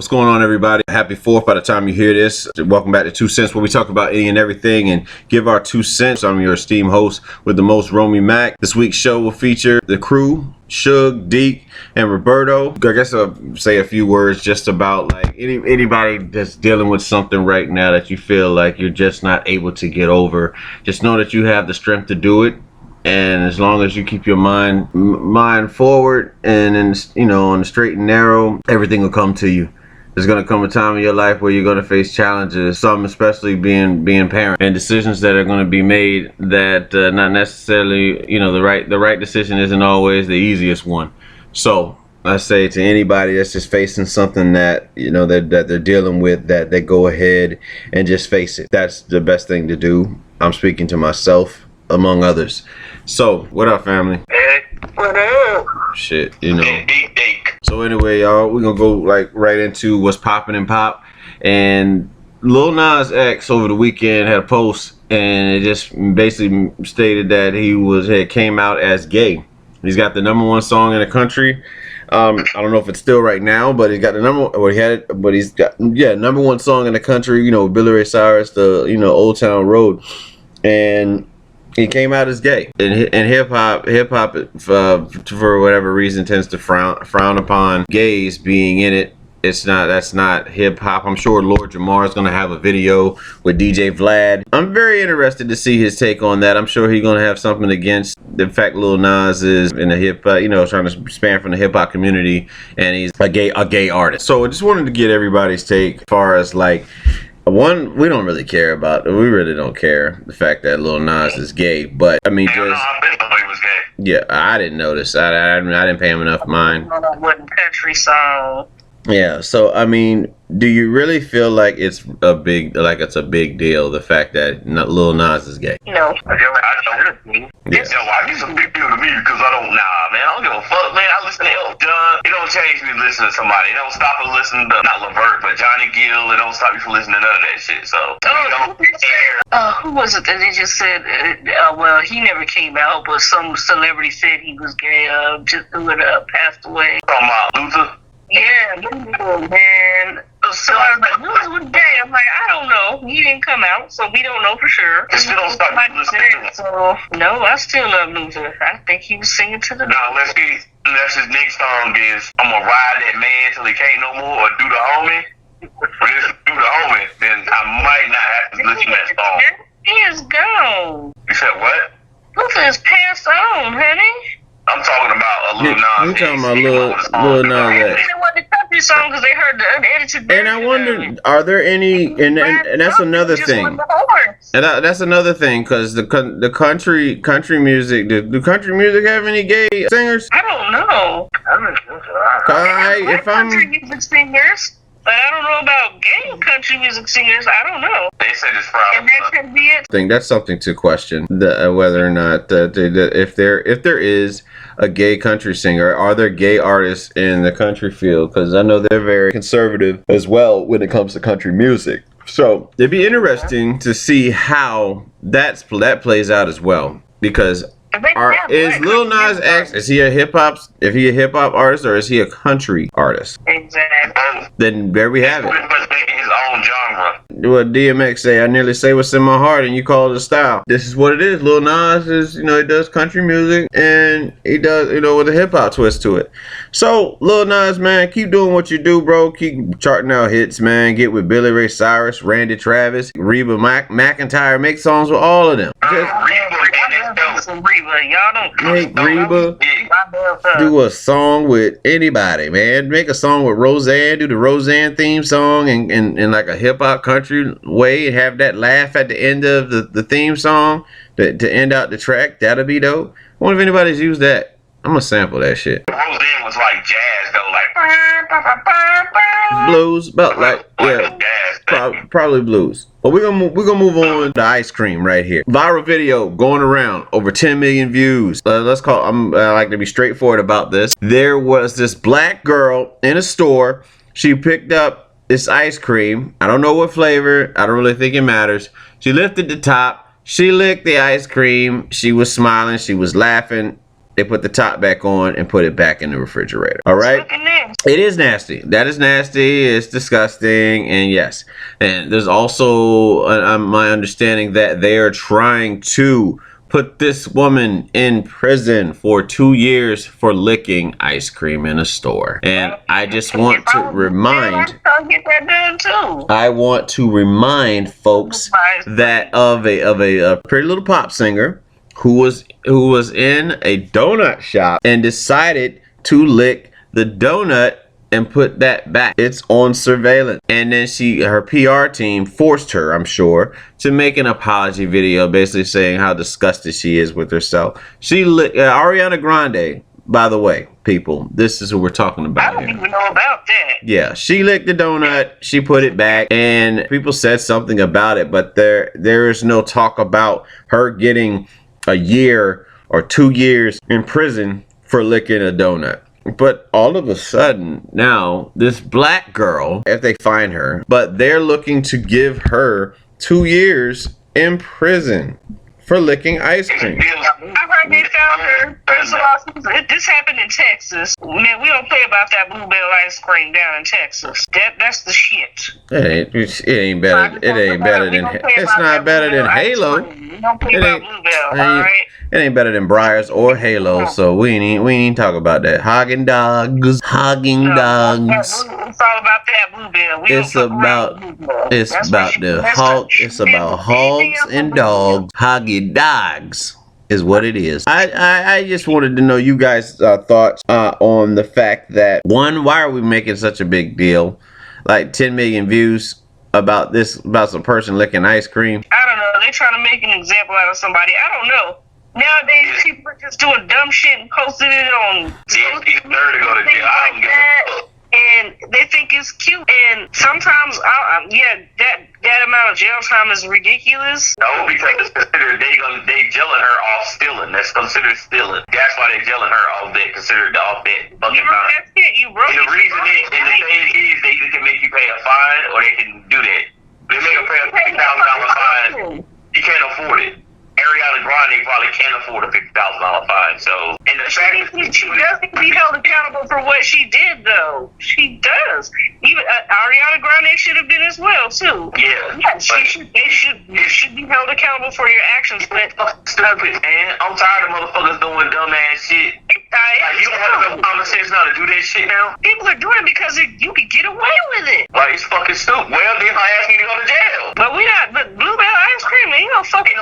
What's going on, everybody? Happy 4th by the time you hear this. Welcome back to 2 Cents, where we talk about any and everything and give our 2 cents. I'm your esteemed host with the most, Romey-Mak. This week's show will feature the crew, Suge, Deke, and Roberto. I guess I'll say a few words just about like anybody that's dealing with something right now that you feel like you're just not able to get over. Just know that you have the strength to do it. And as long as you keep your mind forward and on the straight and narrow, everything will come to you. There's gonna come a time in your life where you're gonna face challenges, some especially being parent, and decisions that are gonna be made that not necessarily, the right decision isn't always the easiest one. So I say to anybody that's just facing something that that they're dealing with, that they go ahead and just face it. That's the best thing to do. I'm speaking to myself among others. So what up, family? Hey, what up? Shit, So anyway, y'all, we're gonna go right into what's popping in pop. And Lil Nas X over the weekend had a post, and it just basically stated that he came out as gay. He's got the #1 song in the country. I don't know if it's still right now, but he's got the #1 song in the country. Billy Ray Cyrus, the Old Town Road, and he came out as gay. And hip hop for whatever reason tends to frown upon gays being in it. That's not hip hop. I'm sure Lord Jamar is gonna have a video with DJ Vlad. I'm very interested to see his take on that. I'm sure he's gonna have something against the fact Lil Nas is in the hip trying to span from the hip hop community, and he's a gay artist. So I just wanted to get everybody's take as far as one, we don't really care about. We really don't care the fact that Lil Nas is gay, but I mean, I didn't know he was gay. Yeah, I didn't notice. I didn't pay him enough mind. What country song? Yeah, so I mean, do you really feel like it's a big deal, the fact that Lil Nas is gay? No. I feel like I don't. Yeah. It's a big deal to me because I don't give a fuck, man. I listen to Elton John. It don't change me listening to somebody. It don't stop me listening to not Levert, but Johnny Gill. It don't stop you from listening to none of that shit. So don't care. Who was it that they just said? Well, he never came out, but some celebrity said he was gay. Just who had passed away. Talking about Luther. Yeah, man. So I was like, who was gay? I'm like, I don't know. He didn't come out, so we don't know for sure. It still don't stop you listening to him. So, no, I still love Luther. I think he was singing to the... Unless his next song is, I'm gonna ride that man till he can't no more, or do the homie. Or just do the homie, then I might not have to listen to that song. He is gone. You said what? Luther is passed on, honey. I'm talking about Lil Nas. I'm talking about Lil Nas X. They want the country song because they heard the unedited version. And I wonder, are there any? And that's another thing. And that's another thing, because the country music. Do country music have any gay singers? I don't know. If I'm country music singers. But I don't know about gay country music singers. I don't know. They said it's probably. And that could be it. I think that's something to question. Whether or not if there is a gay country singer, are there gay artists in the country field? Because I know they're very conservative as well when it comes to country music. So it'd be interesting to see how that plays out as well. Because is Lil Nas X, is he a hip hop artist, or is he a country artist? Exactly. Then there we have it. His own genre. What DMX say, I nearly say what's in my heart and you call it a style. This is what it is. Lil Nas is, he does country music, and he does, with a hip hop twist to it. So Lil Nas, man, keep doing what you do, bro. Keep charting out hits, man. Get with Billy Ray Cyrus, Randy Travis, Reba McEntire. Make songs with all of them. Make Reba do a song with anybody, man. Make a song with Roseanne. Do the Roseanne theme song in like a hip hop country way, and have that laugh at the end of the theme song to end out the track. That'll be dope. I wonder if anybody's used that. I'm gonna sample that shit. Roseanne was like jazz though, like blues, but probably blues. But we're gonna move on to ice cream right here. Viral video going around, over 10 million views. I like to be straightforward about this. There was this black girl in a store. She picked up this ice cream. I don't know what flavor. I don't really think it matters. She lifted the top. She licked the ice cream. She was smiling. She was laughing. They put the top back on and put it back in the refrigerator. All right. nasty. It is nasty. That is nasty. It's disgusting. And yes, and there's also my understanding that they are trying to put this woman in prison for 2 years for licking ice cream in a store. And I just want to remind, I want to remind folks that of a Pretty Little Pop singer who was in a donut shop and decided to lick the donut and put that back. It's on surveillance. And then her PR team forced her, I'm sure, to make an apology video basically saying how disgusted she is with herself. She licked Ariana Grande, by the way, people. This is who we're talking about. I don't even know about that. Yeah, she licked the donut, she put it back, and people said something about it, but there is no talk about her getting a year or 2 years in prison for licking a donut. But all of a sudden now, this black girl, if they find her, but they're looking to give her 2 years in prison for licking ice cream. I heard they found her. First of all, this happened in Texas. Man, we don't play about that Bluebell ice cream down in Texas. That's the shit. It ain't better. It ain't better than. It's not better than Halo. We don't play about Bluebell, all right? It ain't better than Briars or Halo, so we ain't talk about that. Hogging dogs. It's all about that Bluebell. It's about hogs and dogs. Hoggy dogs is what it is. I just wanted to know you guys' thoughts on the fact that, one, why are we making such a big deal? Like 10 million views about some person licking ice cream. I don't know. They trying to make an example out of somebody. I don't know. Nowadays, people are just doing dumb shit and posting it on social media and they think it's cute. And sometimes, that amount of jail time is ridiculous. No, because it's considered they jailing her off stealing. That's considered stealing. That's why they jailing her off that considered off that fucking time. That's it. You broke. And the reason and the thing is, they either can make you pay a fine or they can do that. They make her pay a $50,000 fine. You can't afford it. Ariana Grande probably can't afford a $50,000 fine. So, and the fact is, she doesn't be held accountable for what she did, though. She does. Even Ariana Grande should have been as well, too. Yeah, they should be held accountable for your actions. But stupid, man. I'm tired of motherfuckers doing dumb ass shit. Like, you don't have enough common sense now to do that shit now. People are doing it because you can get away with it. Like, it's fucking stupid. Well, then I ask you to go to jail. But but Bluebell ice cream, ain't no fucking.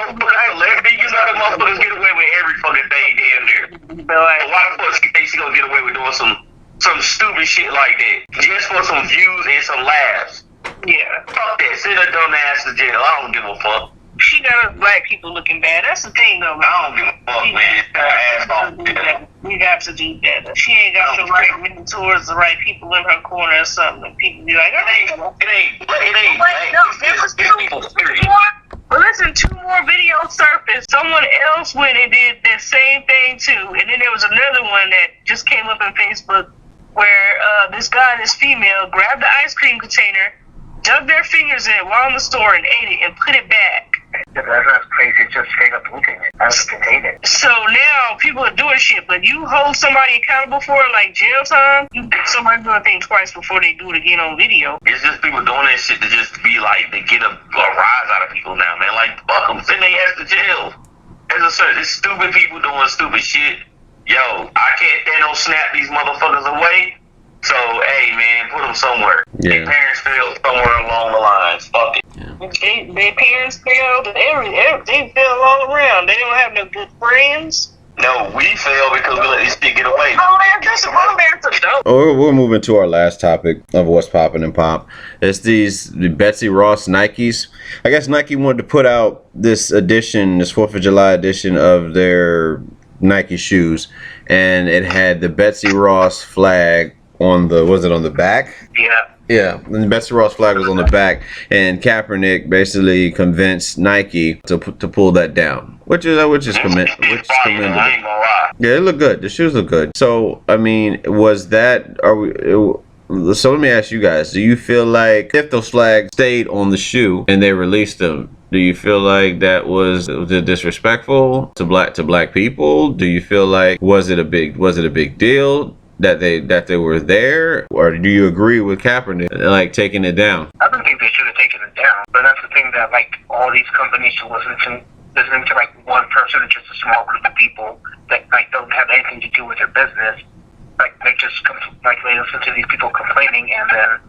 You know the motherfuckers get away with every fucking thing damn near. Why the fuck she think she gonna get away with doing some stupid shit like that just for some views and some laughs? Yeah, fuck that. Send her dumb ass to jail. I don't give a fuck. She got us black people looking bad. That's the thing, though. I don't give a fuck, man. We got to do better. She ain't got the right mentors, the right people in her corner or something. And people be like, it ain't. But listen, 2 more videos surfaced. Someone else went and did the same thing too. And then there was another one that just came up on Facebook where this guy and this female grabbed the ice cream container, dug their fingers in it while in the store and ate it and put it back. That's crazy. Just straight up looking at it. That's container. So now people are doing shit, but you hold somebody accountable for it, like jail time. You think somebody do a thing twice before they do it again on video. It's just people doing that shit to just be like, they get a rise out of people now, man. Like, fuck them. Send their ass to jail. It's stupid people doing stupid shit. Yo, I can't stand no snap these motherfuckers away. So, hey, man, put them somewhere. Yeah. Their parents failed somewhere along the lines. Fuck it. Yeah. Their parents failed. They failed all around. They don't have no good friends. No, we failed because we let this shit get away. We're moving to our last topic of what's popping and pop. It's the Betsy Ross Nikes. I guess Nike wanted to put out this 4th of July edition of their Nike shoes, and it had the Betsy Ross flag on the back? Yeah, and the Betsy Ross flag was on the back, and Kaepernick basically convinced Nike to pull that down, which is commendable. I ain't gonna lie. Yeah, it looked good. The shoes look good. So, I mean, so let me ask you guys, do you feel like if those flags stayed on the shoe and they released them, do you feel like that was disrespectful to black people? Do you feel like was it a big deal? that they were there, or do you agree with Kaepernick like taking it down? I don't think they should have taken it down, but that's the thing that like all these companies should listening to like one person or just a small group of people that like don't have anything to do with their business. Like they just they listen to these people complaining, and then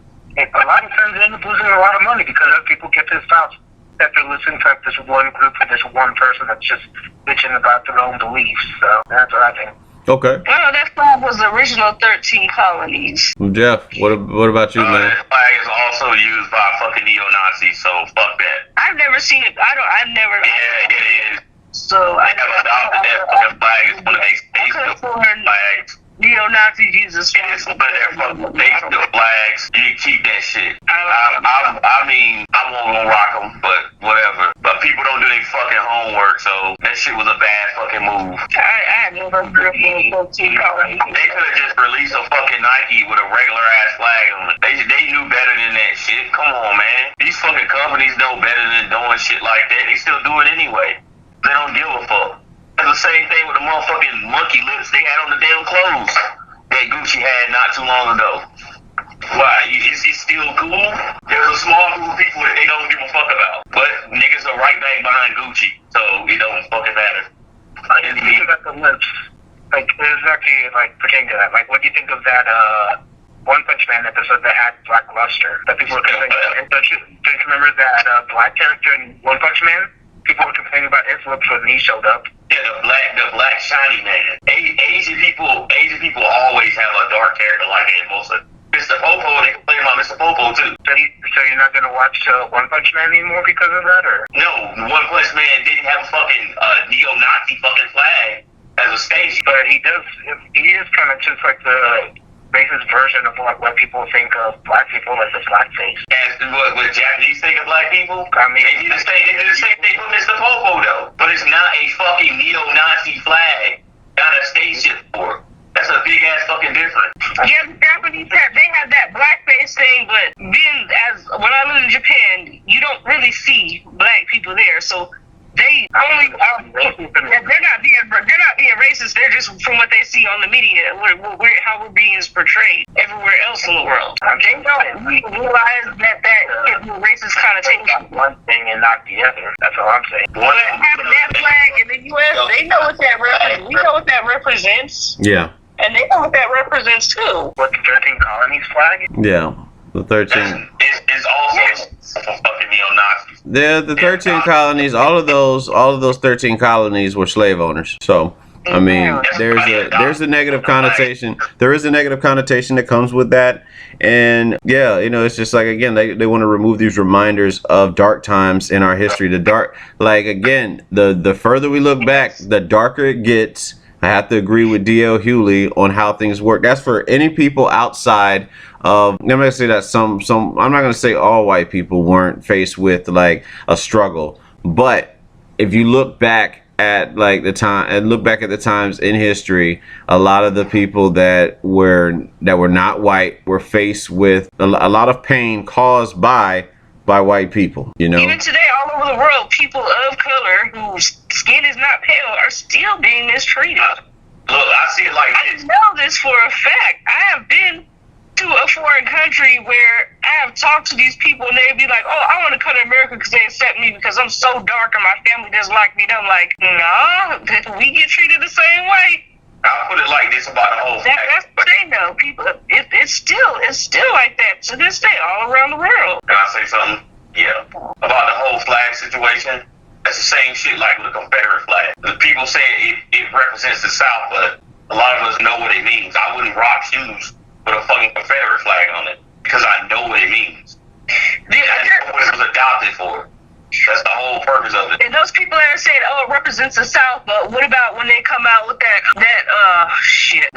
a lot of times they end up losing a lot of money because other people get pissed off that they're listening to like this one group or this one person that's just bitching about their own beliefs. So that's what I think. Okay. Well, that flag was the original 13 colonies. Jeff, what about you, man? That flag is also used by fucking neo-Nazis, so fuck that. I've never seen it. I've never. Yeah, it is. So They have adopted that fucking flag. It's one of their state flags. Neo-Nazis use this flag. It's one of their fucking state flags. You keep that shit. I mean, I won't go rock them, but whatever. But people don't do their fucking homework, so that shit was a bad fucking move. I had never heard of 13 colonies. They could have just released a fucking Nike with a regular ass flag on it. They knew better than that shit. Come on, man. These fucking companies know better than doing shit like that. They still do it anyway. They don't give a fuck. It's the same thing with the motherfucking monkey lips they had on the damn clothes that Gucci had not too long ago. Why? Is it still cool? There's a small group of people that they don't give a fuck about. But niggas are right back behind Gucci, so it don't fucking matter. You think about the lips, like there's actually like pertaining to that. Like, what do you think of that One Punch Man episode that had Black Luster? That people were complaining. Don't you remember that black character in One Punch Man? People were complaining about his lips when he showed up. Yeah, the black shiny man. Asian people always have a dark character like that. Most of Mr. Popo, they complain about Mr. Popo too. So you're not gonna watch One Punch Man anymore because of that, or? No, One Punch Man didn't have a fucking neo-Nazi fucking flag as a stage. But he does. He is kind of just like the racist version of like what people think of black people as a blackface. As what Japanese think of black people? I mean, They do the same thing for Mr. Popo though. But it's not a fucking neo-Nazi flag. Not a stage shit for. That's a big ass fucking difference. Yeah, the Japanese they have that blackface thing, but when I live in Japan, you don't really see black people there, so they only they're not being racist. They're just from what they see on the media, how we're being portrayed everywhere else in the world. They don't realize that gives you racist connotation. One thing and not the other. That's all I'm saying. But having that flag in the U.S., they know what that represents. We know what that represents. Yeah. And they know what that represents too. What, the 13 colonies flag? Yeah. The 13. It's also fucking neo-Nazis. The 13 colonies, all of those 13 colonies were slave owners. So, I mean, there's a negative connotation. There is a negative connotation that comes with that. And yeah, it's just like, again, they want to remove these reminders of dark times in our history. The further we look back, the darker it gets. I have to agree with D.L. Hewley on how things work. That's for any people outside of, I'm going to say that I'm not going to say all white people weren't faced with like a struggle. But if you look back at like the time and look back at the times in history, a lot of the people that were not white were faced with a lot of pain caused by white people, Even today, all over the world, people of color whose skin is not pale are still being mistreated. Look, I see it like I this. know this for a fact. I have been to a foreign country where I have talked to these people and they'd be like, oh, I want to come to America because they accept me because I'm so dark and my family doesn't like me. And I'm like, nah, we get treated the same way. I'll put it like this about the whole thing. That's the thing, though. People, it's still like that to this day all around the world. Can I say something? Yeah. About the whole flag situation, that's the same shit like with the Confederate flag. The people say it represents the South, but a lot of us know what it means. I wouldn't rock shoes with a fucking Confederate flag on it because I know what it means. That's what it was adopted for. That's the whole purpose of it. And those people that are saying, oh, it represents the South, but what about when they come out with the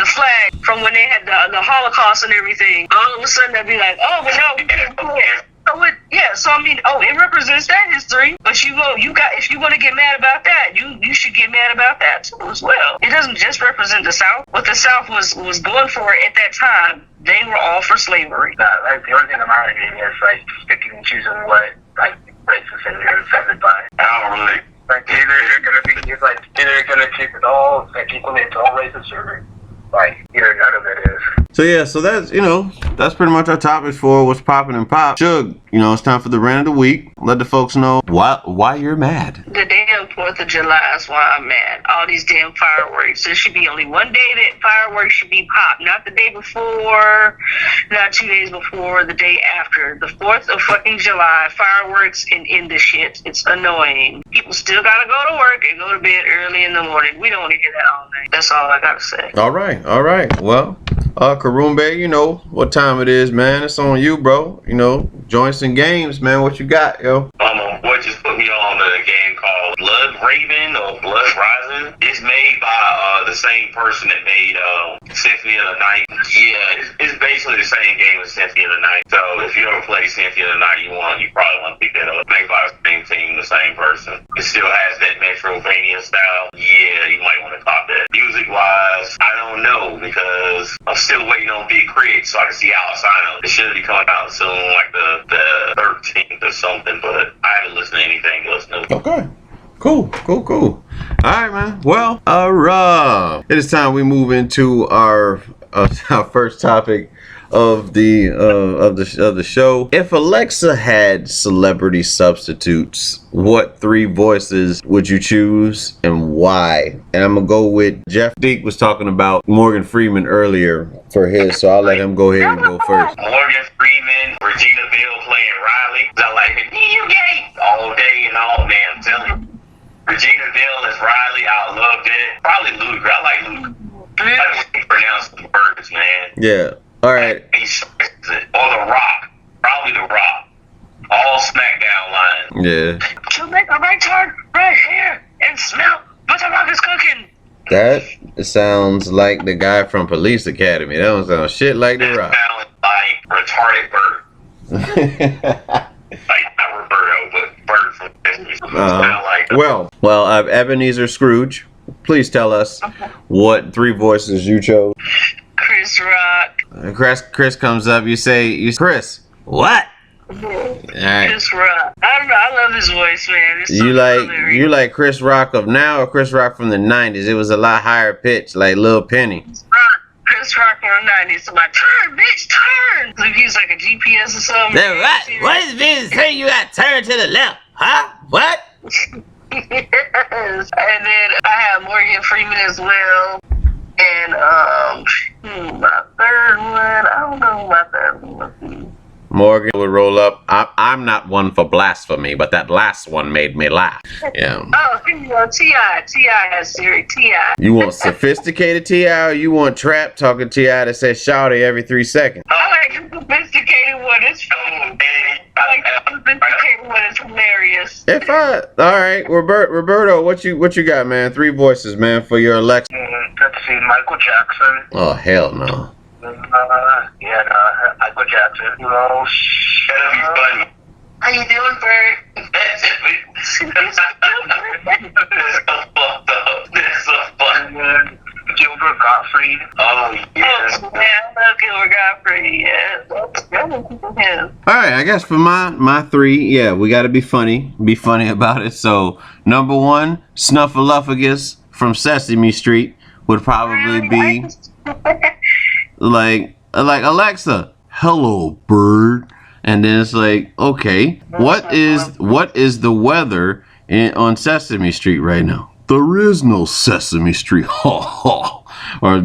flag from when they had the Holocaust and everything? All of a sudden they'll be like, oh, but no, we can't do it. So I mean, it represents that history, but if you want to get mad about that, you should get mad about that too as well. It doesn't just represent the South. What the South was going for at that time, they were all for slavery. The only thing I'm arguing is like picking and choosing what like races and you're offended by. I don't really. Like either you're gonna keep it all like equally to all races, or like, none of it is. So yeah, so that's, that's pretty much our topics for what's popping and pop. Suge, it's time for the rant of the week. Let the folks know why you're mad. The damn 4th of July is why I'm mad. All these damn fireworks. There should be only one day that fireworks should be popped. Not the day before, not 2 days before, the day after. The 4th of fucking July, fireworks and end the shit. It's annoying. People still gotta go to work and go to bed early in the morning. We don't want to hear that all night. That's all I gotta say. All right. Well, Karumbe, you know what time it is, man. It's on you, bro. Joints and games, man. What you got, yo? My boy just put me on a game called Blood Raven or Blood Rising. It's made by the same person that made Symphony of the Night. Yeah, it's basically the same game as Symphony of the Night. So if you ever play Symphony of the Night, you probably want to pick that up. Made by the same team, the same person. It still has that Metrovania style. Yeah, you might want to cop that. Music wise, I don't know because I'm still waiting on Big Crit so I can see Alessandro. It should be coming out soon, like the 13th or something, but I haven't listened to anything else new. Okay. Cool. All right, man. Well, it is time we move into our first topic of the show. If Alexa had celebrity substitutes, what 3 voices would you choose and why? And I'm gonna go with Jeff Deek was talking about Morgan Freeman earlier for his, so I'll let him go ahead and go first. Morgan Freeman, Regina Bell playing Riley. I like it. You gay all day and all day. I'm telling you. Regina Bell is Riley. I love that. Probably Luke. I like Luke. I like pronounce the words, man. Yeah. All right. Or The Rock. Probably The Rock. All SmackDown lines. Yeah. To make a right turn right here and smell what the Rock is cooking. That sounds like the guy from Police Academy. That don't sound shit like The Rock. That sounds like retarded Bert. Like not Roberto, but Bert from Sesame Street. Well, Ebenezer Scrooge. Please tell us what 3 voices you chose. Chris Rock. Chris comes up. You say, Chris, what? All right. Chris Rock. I don't know. I love his voice, man. It's You like Chris Rock of now or Chris Rock from the 90s? It was a lot higher pitch, like Lil Penny. Chris Rock from the 90s. So my turn, bitch, turn. So he's like a GPS or something. That's right. What is this saying? You got to turn to the left, huh? What? Yes. And then I have Morgan Freeman as well. And my third one, I don't know who my third one would be. Morgan would roll up. I'm not one for blasphemy, but that last one made me laugh. Yeah. Oh, T.I. T.I. has Siri. T.I. You want sophisticated T.I. or you want trap talking T.I. that says shouty every 3 seconds? I like the sophisticated one. It's funny. I like the sophisticated one. It's hilarious. All right, Roberto, what you got, man? 3 voices, man, for your Alexa. Let's see, Michael Jackson. Oh hell no. Michael Jackson. That'll be funny. How you doing, Bert? That's so funny. Gilbert Gottfried. Oh, yeah. Oh, I love Gilbert Gottfried. Yeah. All right, I guess for my 3, yeah, we got to be funny about it. So number 1, Snuffleupagus from Sesame Street would probably be like Alexa, hello bird, and then it's like, okay, what is the weather on Sesame Street right now? There is no Sesame Street, ha ha. Or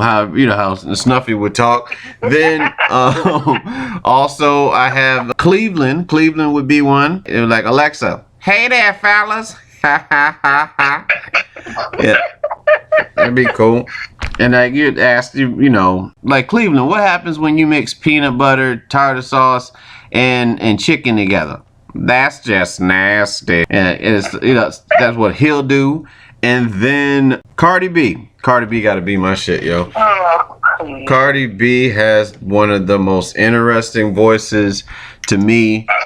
how Snuffy would talk. Then also I have Cleveland. Cleveland would be one. It was like, Alexa, hey there, fellas. Ha ha ha ha. Yeah, that'd be cool. And like you'd ask, like Cleveland, what happens when you mix peanut butter, tartar sauce, and chicken together? That's just nasty. And that's what he'll do. And then Cardi B. Cardi B gotta be my shit, yo. Cardi B has one of the most interesting voices to me. I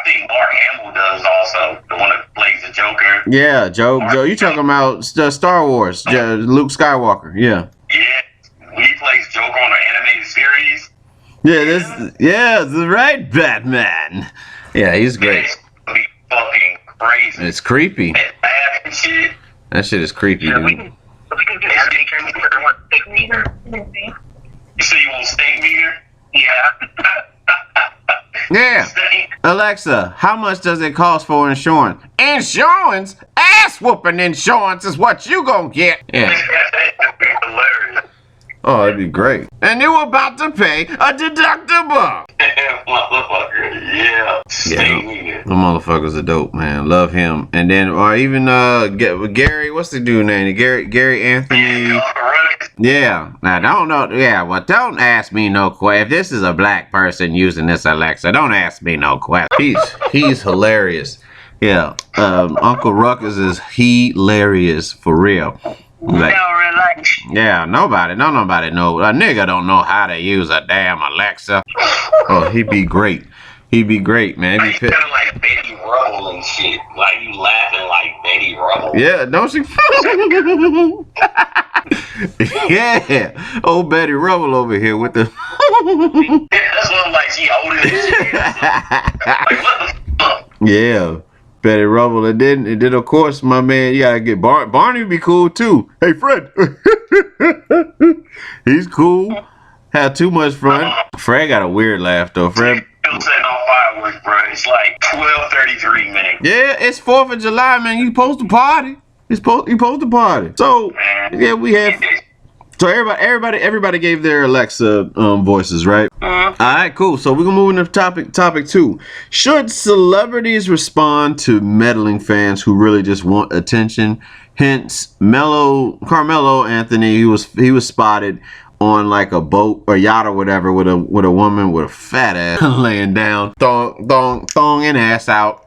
think Mark Hamill does also. The one that plays the Joker. Yeah, Joe, you talking about Star Wars, Luke Skywalker, yeah. Yeah, he plays Joker on an animated series. Yeah, the right Batman. Yeah, he's great. It's gonna be fucking crazy. It's creepy. And shit. That shit is creepy, dude. We can do that. Take me meter. You say you want steak meter? Yeah. Yeah. Steak? Alexa, how much does it cost for insurance? Insurance? Ass whooping insurance is what you gonna get. Yeah. That'd be hilarious. Oh, that'd be great. And you about to pay a deductible. Motherfucker, yeah. Steak meter. The motherfuckers are dope, man. Love him. And then, or even Gary, what's the dude name? Gary Anthony. Yeah. Now, don't know. Yeah, well, don't ask me no question. If this is a black person using this Alexa, don't ask me no question. He's hilarious. Yeah. Uncle Ruckus is hilarious for real. Like, yeah, nobody know. A nigga don't know how to use a damn Alexa. Oh, he'd be great. He'd be great, man. He's kind of like Betty Rubble and shit. Like you laughing like Betty Rubble. Yeah, don't you? Yeah, old Betty Rubble over here with the. That's what I'm like. She older than shit. Like what the fuck? Yeah. Betty Rubble, and then of course my man, you gotta get Barney would be cool too. Hey Fred, he's cool. Had too much fun. Fred got a weird laugh though. Fred. Still setting off fireworks, bro. It's like 12:33, man. Yeah, it's 4th of July, man. You supposed to party. You supposed to party. So yeah, we have. So everybody gave their Alexa voices, right? All right, cool. So we're gonna move into topic 2. Should celebrities respond to meddling fans who really just want attention? Hence, Carmelo Anthony, he was spotted on like a boat or yacht or whatever with a woman with a fat ass laying down, thong and ass out.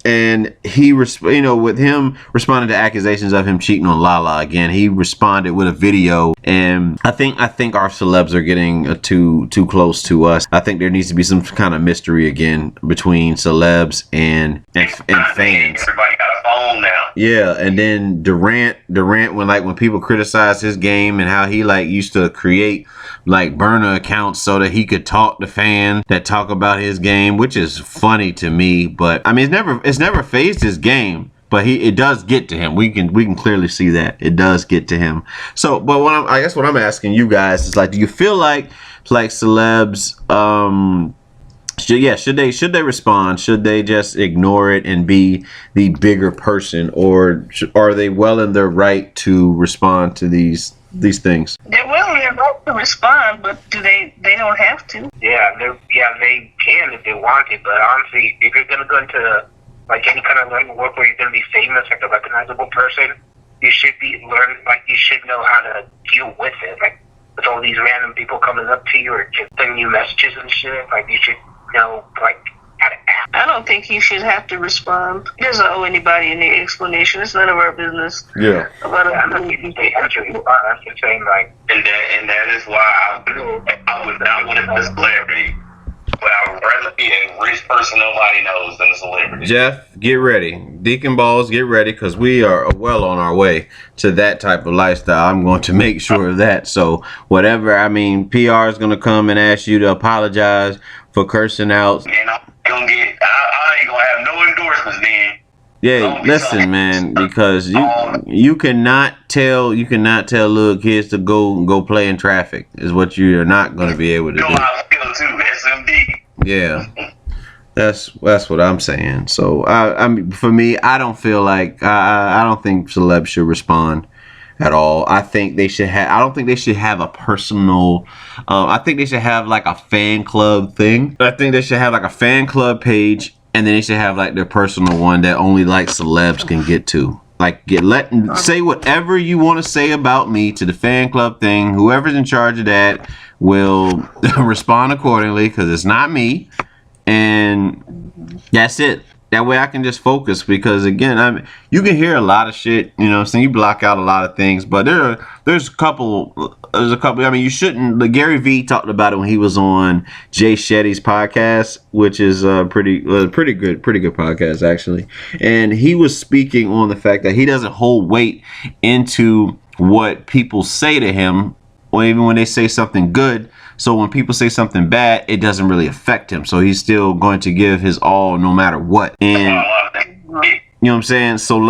And he, with him responding to accusations of him cheating on Lala again, he responded with a video. And I think our celebs are getting too close to us. I think there needs to be some kind of mystery again between celebs and fans. Everybody got a phone now. Yeah, and then Durant, when people criticize his game and how he used to create burner accounts so that he could talk to fans that talk about his game, which is funny to me. But I mean, it's never phased his game. But it does get to him. We can clearly see that it does get to him. So, but I guess what I'm asking you guys is do you feel like celebs should they respond? Should they just ignore it and be the bigger person, or are they well in their right to respond to these things? They're well in their right to respond, but they don't have to. Yeah, they can if they want it. But honestly, if you're gonna go into any kind of work where you're gonna be famous, like a recognizable person, you should you should know how to deal with it. With all these random people coming up to you or just sending you messages and shit, you should know how to act. I don't think you should have to respond. He doesn't owe anybody any explanation. It's none of our business. Yeah. They actually are. I'm just saying, and that is why I would not want to be a celebrity. But I would rather be a rich person nobody knows than a celebrity. Jeff, get ready. Deacon Balls, get ready, because we are well on our way to that type of lifestyle. I'm going to make sure of that. So whatever, PR is going to come and ask you to apologize for cursing out. And I ain't going to have no endorsements then. Yeah, listen, man, because you cannot tell little kids to go play in traffic is what you are not going to be able to do. I feel too, SMD. Yeah, that's what I'm saying. So for me, I don't feel like I don't think celebs should respond at all. I think they should have. I don't think they should have a personal. I think they should have a fan club thing. I think they should have a fan club page. And then they should have their personal one that only celebs can get to. Say whatever you want to say about me to the fan club thing. Whoever's in charge of that will respond accordingly, because it's not me. And that's it. That way I can just focus, because again, you can hear a lot of shit, so you block out a lot of things, but there's a couple, you shouldn't. Gary Vee talked about it when he was on Jay Shetty's podcast, which is a pretty good podcast actually. And he was speaking on the fact that he doesn't hold weight into what people say to him, or even when they say something good. So when people say something bad, it doesn't really affect him. So he's still going to give his all no matter what. And you know what I'm saying? So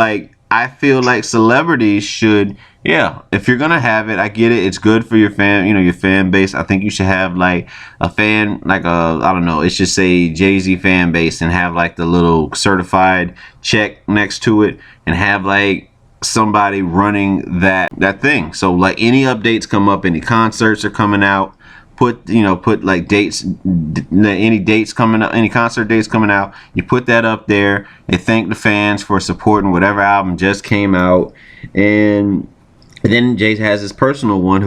I feel like celebrities should, Yeah, if you're gonna have it, I get it. It's good for your fan, your fan base. I think you should have like a fan, like I don't know, it should say Jay-Z fan base and have like the little certified check next to it and have like somebody running that thing. So like any updates come up, any concerts are coming out, put like dates, any dates coming up, any concert dates coming out, you put that up there. They thank the fans for supporting whatever album just came out. And then Jay has his personal one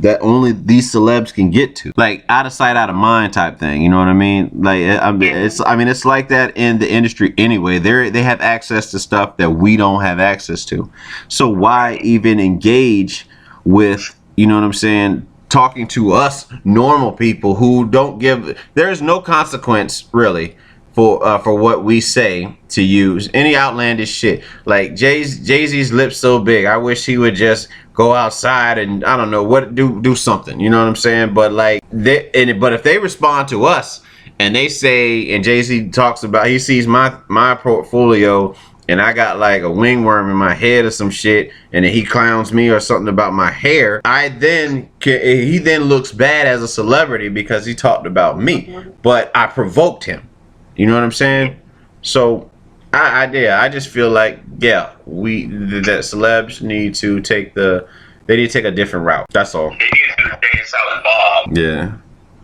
that only these celebs can get to, like out of sight, out of mind type thing. You know what I mean? Like it's like that in the industry anyway. They have access to stuff that we don't have access to. So why even engage with, you know what I'm saying, talking to us normal people who don't give? There's no consequence really for what we say to use any outlandish shit. Like Jay-Z's lips so big, I wish he would just go outside and I don't know do something, you know what I'm saying? But like but if they respond to us and they say, and Jay-Z talks about, he sees my portfolio and I got like a wingworm in my head or some shit, and then he clowns me or something about my hair, he then looks bad as a celebrity because he talked about me, but I provoked him. You know what I'm saying? So I just feel like, that celebs need to take a different route. That's all. They need to do the Jay and Silent Bob. Yeah.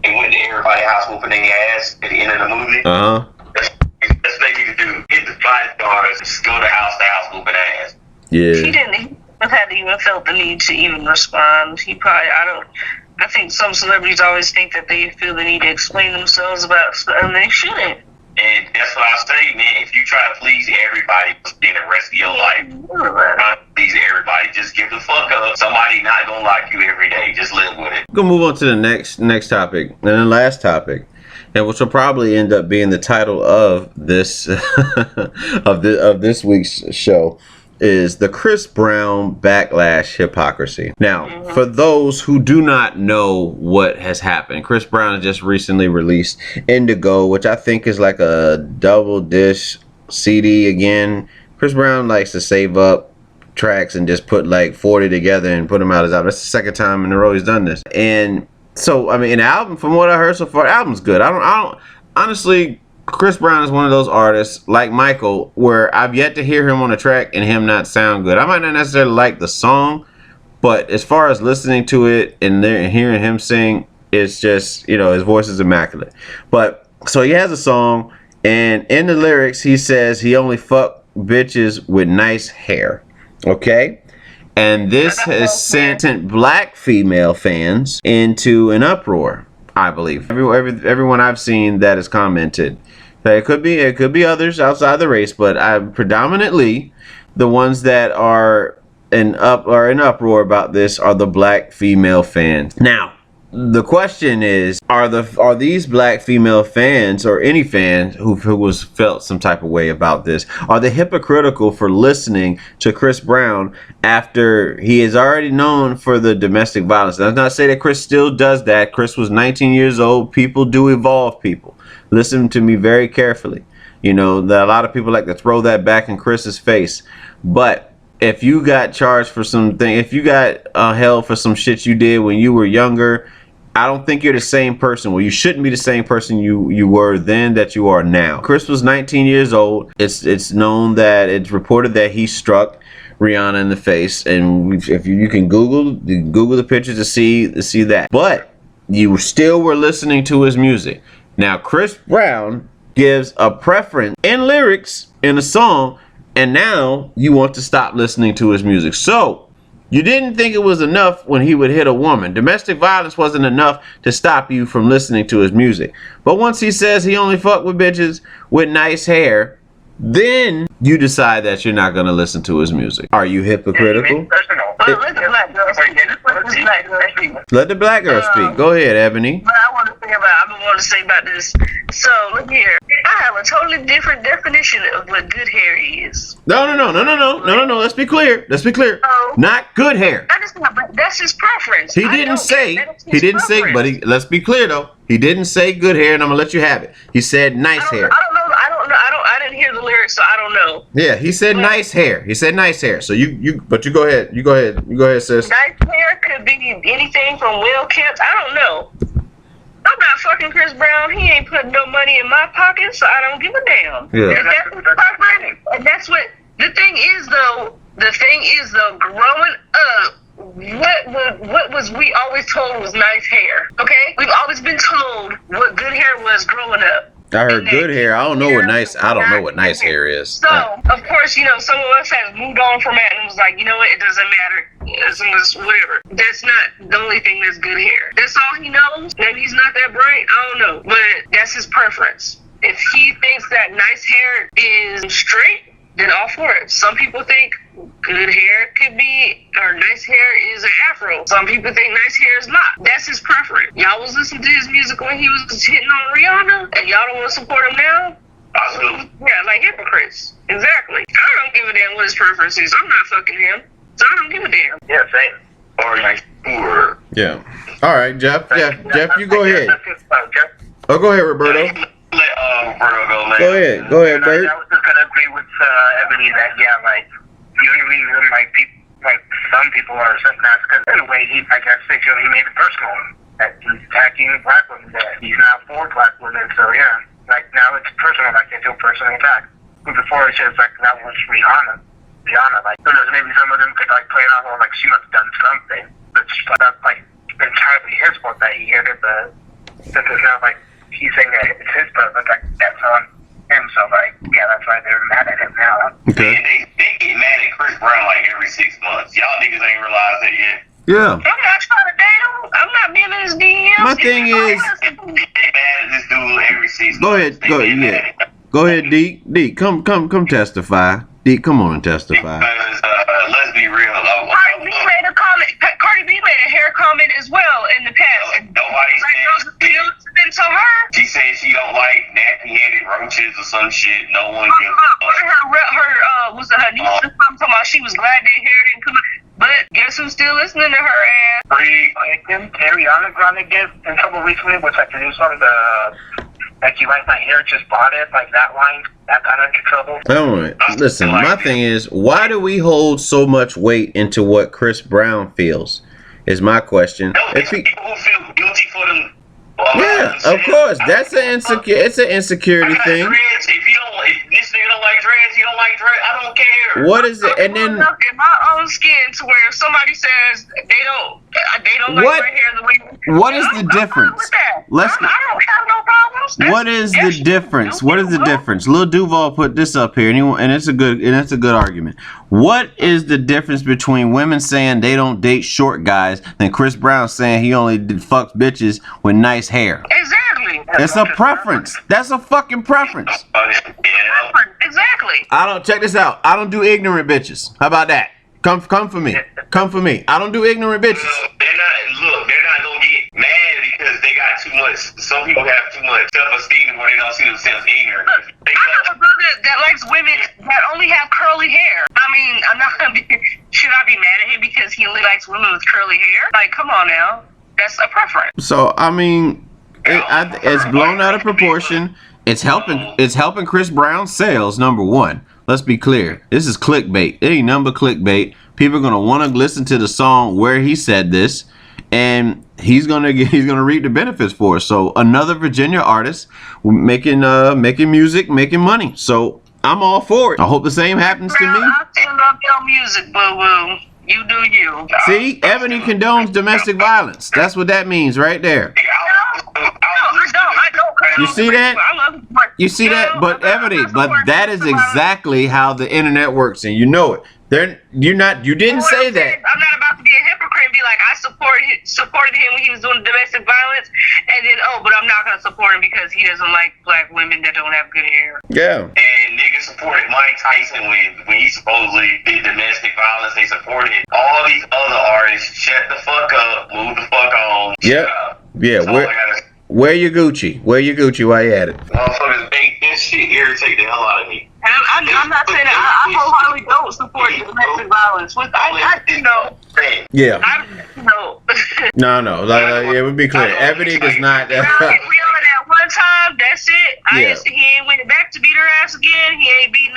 They went to everybody house whooping their ass at the end of the movie. That's what they need to do. Hit the bodyguards, just go to house whooping ass. Yeah. He didn't have even felt the need to even respond. I think some celebrities always think that they feel the need to explain themselves about stuff, and they shouldn't. And that's what I say, man. If you try to please everybody in the rest of your life, try to please everybody, just give the fuck up. Somebody not gonna like you every day. Just live with it. We're gonna move on to the next topic, and the last topic, and which will probably end up being the title of this of this week's show, is the Chris Brown backlash hypocrisy. Now, for those who do not know what has happened, Chris Brown has just recently released Indigo, which I think is like a double disc CD again. Chris Brown likes to save up tracks and just put like 40 together and put them out as album. That's the second time in a row he's done this. And so, I mean, an album, from what I heard so far, the album's good. I don't honestly, Chris Brown is one of those artists, like Michael, where I've yet to hear him on a track and him not sound good. I might not necessarily like the song, but as far as listening to it and hearing him sing, it's just, his voice is immaculate. But so he has a song, and in the lyrics he says he only fuck bitches with nice hair. Okay? And this has sent black female fans into an uproar, I believe. Everyone I've seen that has commented. It could be others outside the race, but predominantly the ones that are in uproar about this are the black female fans. Now, the question is, are these black female fans, or any fans who felt some type of way about this, are they hypocritical for listening to Chris Brown after he is already known for the domestic violence? That's not to say that Chris still does that. Chris was 19 years old. People do evolve, people. Listen to me very carefully. That a lot of people like to throw that back in Chris's face. But if you got charged for something, if you got held for some shit you did when you were younger, I don't think you're the same person. Well, you shouldn't be the same person you were then that you are now. Chris was 19 years old. It's known that it's reported that he struck Rihanna in the face, and if you can Google the pictures to see that. But you still were listening to his music. Now, Chris Brown gives a preference in lyrics in a song, and now you want to stop listening to his music. So, you didn't think it was enough when he would hit a woman. Domestic violence wasn't enough to stop you from listening to his music. But once he says he only fuck with bitches with nice hair, then you decide that you're not going to listen to his music. Are you hypocritical? Let the black girl speak. Let the black girl speak. Go ahead, Ebony. What I want to say about this. So, look here. I have a totally different definition of what good hair is. No. Let's be clear. Not good hair. That's his preference. He didn't say, but let's be clear though. He didn't say good hair, and I'm gonna let you have it. He said nice hair. I don't know. I didn't hear the lyrics so I don't know. Yeah, he said nice hair. He said nice hair. So you go ahead. You go ahead, sis. Nice hair could be anything from well kept. I don't know. I'm not fucking Chris Brown. He ain't putting no money in my pocket, so I don't give a damn. Yeah. And that's what the thing is, though. The thing is, though, growing up, what was we always told was nice hair. Okay, we've always been told what good hair was growing up. I heard good hair. I don't know what nice. I don't know what nice hair is. So of course, you know, some of us have moved on from that and was like, you know what, it doesn't matter. As long as whatever. That's not the only thing that's good hair. That's all he knows. Maybe he's not that bright. I don't know, but that's his preference. If he thinks that nice hair is straight, then all for it. Some people think good hair could be, or nice hair is an afro. Some people think nice hair is not. That's his preference. Y'all was listening to his music when he was hitting on Rihanna, and y'all don't want to support him now? Yeah, like hypocrites. Exactly. I don't give a damn what his preference is. I'm not fucking him, so I don't give a damn. Yeah, same. Or like, or Yeah. All right, Jeff. Jeff, you go ahead. Oh, go ahead, Roberto. Let Roberto go, man. Go ahead, Bert. I was just gonna agree with Ebony that like the only reason like people, like some people are certain that's because in a way he, I guess, he made it personal that he's attacking black women. That he's now for black women. So yeah, like now it's personal. Like they feel personally attacked. But before it's just like that was Rihanna, like who knows, maybe some of them could like play it off like she must have done something. But that's like entirely his fault that he hit it. But since it's not like he's saying that it's his fault, but like that's on him. So like yeah, that's why they're mad at him now. Okay. Man, they get mad at Chris Brown like every 6 months. Y'all niggas ain't realized that yet. Yeah. I'm not trying to date him. I'm not being in his DMs. My thing is, They mad at this dude every 6 months. go ahead. Go ahead, Deke. Come testify. Deke, come on and testify. Because let's be real. Cardi B made a comment. Cardi B made a hair comment as well in the past. Nobody's To her. She said she don't like nappy-headed roaches or some shit. No one gives Was it her niece or something talking about she was glad their hair didn't come out. But guess who's still listening to her ass? Ariana Grande get in trouble recently with like the new song, like you like my hair, just bought it, like that line, that got into trouble. All right. Listen, my thing is, why do we hold so much weight into what Chris Brown feels? Is my question. If people who feel guilty for them. Yeah, of course. That's an insecurity thing. If this nigga don't like dreads, he don't like dreads. I don't care. What is it? And then in my own skin to where if somebody says they don't like my hair the way what is the difference? I don't have no problems. What is the difference? What is the difference? Lil Duval put this up here, and it's a good argument. What is the difference between women saying they don't date short guys than Chris Brown saying he only fucks bitches with nice hair? Exactly. It's a preference. That's a fucking preference. Exactly. I don't check this out. I don't do ignorant bitches. How about that? Come for me. Come for me. I don't do ignorant bitches. They're not gonna get mad because they got too much. Some people have too much self-esteem when they don't see themselves ignorant. I have a brother that likes women that only have curly hair. I mean, I'm not gonna be. Should I be mad at him because he only likes women with curly hair? Like, come on now. That's a preference. So I mean, it's blown out of proportion. It's helping Chris Brown's sales. Number one. Let's be clear. This is clickbait. It ain't number clickbait. People are gonna want to listen to the song where he said this, and he's gonna reap the benefits for it. So another Virginia artist making music, making money. So I'm all for it. I hope the same happens to me. I still love your music, boo boo. You do you. See, Ebony condones domestic violence. That's what that means right there. I don't. You see that? You see that? But Ebony, that is exactly how the internet works, and you know it. You didn't say that. I'm not about to be a hypocrite and be like, I supported him when he was doing domestic violence, and then but I'm not gonna support him because he doesn't like black women that don't have good hair. Yeah. And niggas supported Mike Tyson when he supposedly did domestic violence. They supported all these other artists. Shut the fuck up. Move the fuck on. Yeah. Wear your Gucci. Wear your Gucci while you at it. Motherfuckers make this shit irritate the hell out of me. I'm not saying that I wholeheartedly don't support domestic violence. Yeah. No. Yeah, it would be clear. Ebony does not. We only that one time. That's it. He ain't went back to beat her ass again. He ain't beating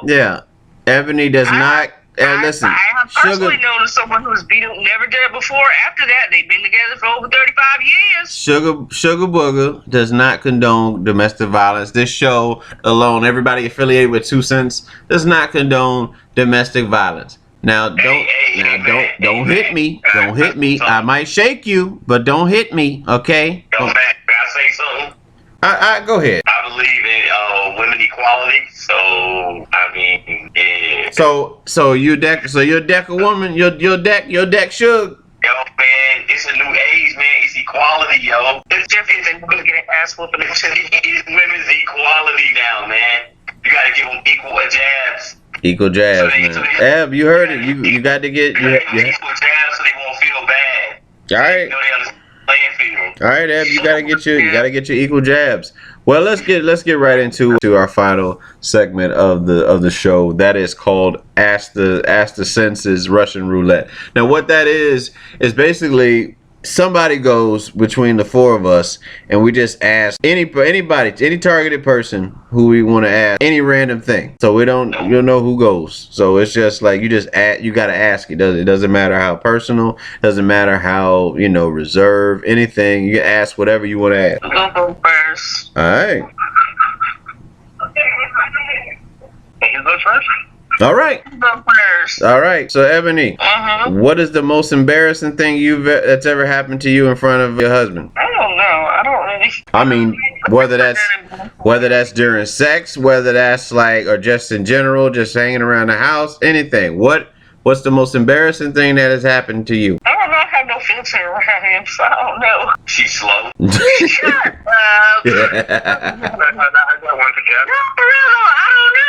Yeah. Ebony does not. Listen, I have personally known someone who's never did it before. After that, they've been together for over 35 years. Sugar Booger does not condone domestic violence. This show alone, everybody affiliated with 2 Cents, does not condone domestic violence. Now don't hit me. Don't hit me. I might shake you, but don't hit me, okay? Can I say something? Go ahead. I believe in women equality, so I mean, yeah. So you're deck a woman. You're deck Suge. Yo, man, it's a new age, man. It's equality, yo. It's different than women getting ass whooping. It's women's equality now, man. You gotta give them equal jabs. Equal jabs, man. Eb, you heard it. You got to get equal jabs so they won't feel bad. All right. You know they understand playing field. All right, Eb, you gotta get your equal jabs. Well, let's get right into our final segment of the show. That is called Ask the Sensus Russian Roulette. Now, what that is basically somebody goes between the four of us, and we just ask any targeted person who we want to ask any random thing. So you don't know who goes. So it's just like you gotta ask. It doesn't matter how personal, doesn't matter how reserved, anything. You can ask whatever you want to ask. I'll go first. All right. You go first? All right. Go first. All right. So Ebony, what is the most embarrassing thing that's ever happened to you in front of your husband? I don't know. I don't really. I mean, whether that's during sex, whether that's or just in general, just hanging around the house, anything. What's the most embarrassing thing that has happened to you? I don't know. I have no filter around him, so I don't know. She's slow. Shut up. I got one for Jeff. No, for real though, I don't know.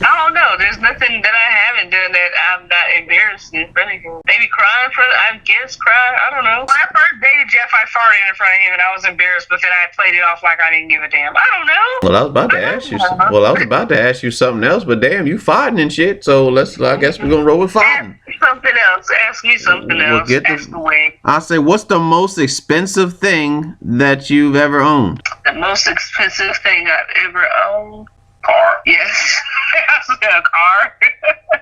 I don't know. There's nothing that I haven't done that I'm not embarrassed in front of him. Maybe crying I guess crying. I don't know. When I first dated Jeff, I farted in front of him and I was embarrassed, but then I played it off like I didn't give a damn. I don't know. Well, I was about to ask you something else, but damn, you farting and shit. So I guess we're gonna roll with farting. Something else. Ask me something else. Ask away. I'll say, what's the most expensive thing that you've ever owned? The most expensive thing I've ever owned? Car. Yes. I said a car.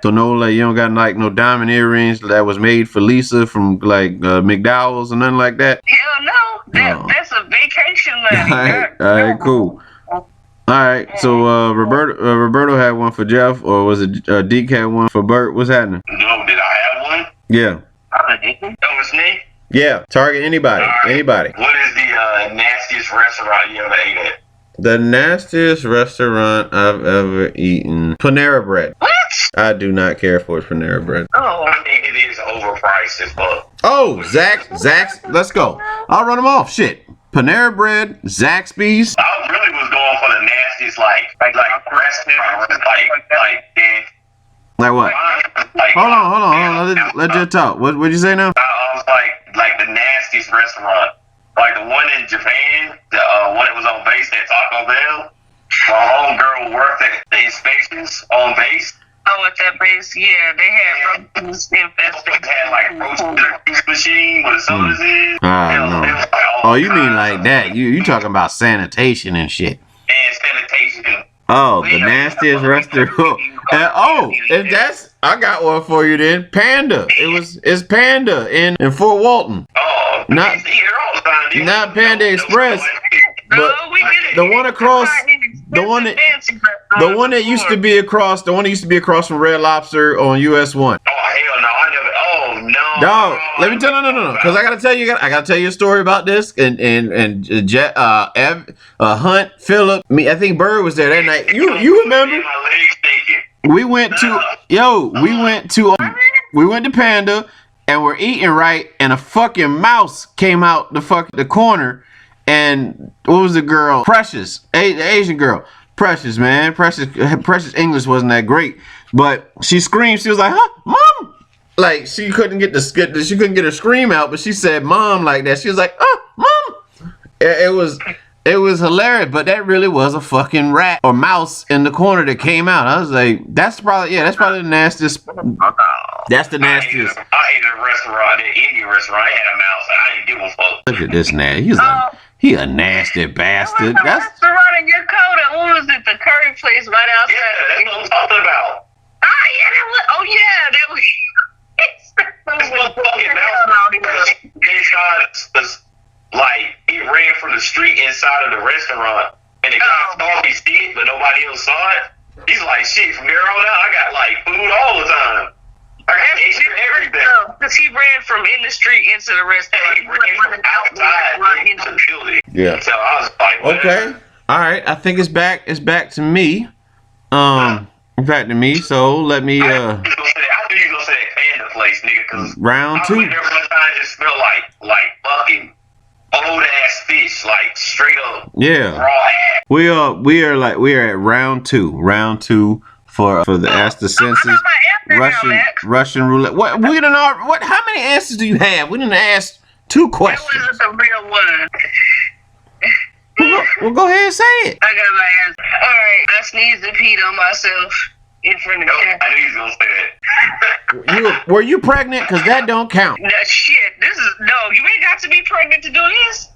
So you don't got no diamond earrings that was made for Lisa from McDowell's or nothing like that? Hell no. That's a vacation money. All right, cool. All right, so Roberto had one for Jeff, or was it Deke had one for Bert? What's happening? No, did I have one? Yeah. That was me? Yeah, target anybody. Right. Anybody. What is the nastiest restaurant you ever ate at? The nastiest restaurant I've ever eaten. Panera Bread. What? I do not care for Panera Bread. Oh. I mean, it is overpriced as fuck. Oh, Zach's. Let's go. I'll run them off. Shit. Panera Bread, Zaxby's. I really was going for the nastiest, like restaurant, Like what? Hold on. Let's just talk. What'd you say now? I was like the nastiest restaurant. Like the one in Japan, the one that was on base at Taco Bell. My homegirl worked at the inspections on base. Oh, at that base, yeah, they had roaches infested. They had roaches in a juice machine with the sodas in. No. You mean like that? You talking about sanitation and shit? And sanitation. Oh, the nastiest restaurant. If that's, I got one for you then. Panda. It's Panda in Fort Walton. Oh, not Panda Express, but the one across, the one that used to be across from Red Lobster on US 1. Oh hell no, I never. Oh no. Dog, let me tell no, because I gotta tell you a story about this, and Hunt, Phillip, me. I think Bird was there that night. You remember? We went to Panda, and we're eating right, and a fucking mouse came out the corner, and what was the girl? Precious, the Asian girl. Precious, man. Precious English wasn't that great, but she screamed. She was like, "Huh, mom!" Like she couldn't get her scream out, but she said "mom" like that. She was like, "Oh, mom!" It was hilarious, but that really was a fucking rat or mouse in the corner that came out. I was like, that's probably the nastiest. That's the nastiest. I ate at a restaurant, an Indian restaurant. I had a mouse. I didn't give a fuck. Look at this nasty. He a nasty bastard. That's the restaurant in your coat. What was it? The curry place right outside. Yeah, that's what I'm talking about. Oh yeah, that was. Oh yeah, that was. This motherfucking inside, like, he ran from the street inside of the restaurant, and the guy saw me see it, but nobody else saw it. He's like, shit, from here on out, I got, like, food all the time. I got extra everything. Because he ran from in the street into the restaurant. He ran from outside into the building. Yeah. So I was like, Okay. All right. I think it's back. It's back to me. Back to me. So let me. I knew you was gonna say that panda place, nigga. Cause Round I two. went there one time, it just smelled like fucking old ass fish, like straight up Yeah. raw ass. We are at round two. Round two for the Ask the Sensus Russian roulette. What we didn't know? What? How many answers do you have? We didn't ask two questions. That wasn't the real one. Well, go ahead and say it. I got my answer. All right, I sneezed and peed on myself in front of the camera. I knew you was gonna say that. Were you pregnant? Because that don't count. That shit. This is no. You ain't got to be pregnant to do this.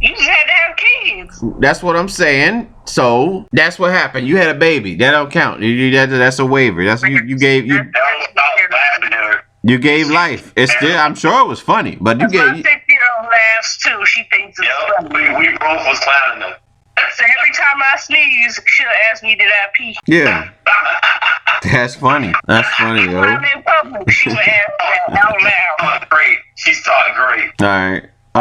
You just had to have kids. That's what I'm saying. So that's what happened. You had a baby. That don't count. That's a waiver. That's you gave you. That was stop laughing at her. You gave life. It's still. I'm sure it was funny, but you My gave. 6-year-old laughs too. She thinks it's Yep, funny. we both was clowning them. So every time I sneeze, she'll ask me, "Did I pee?" Yeah. That's funny. That's funny, yo. When I'm in public, she would ask that out loud. Great. She's taught great. All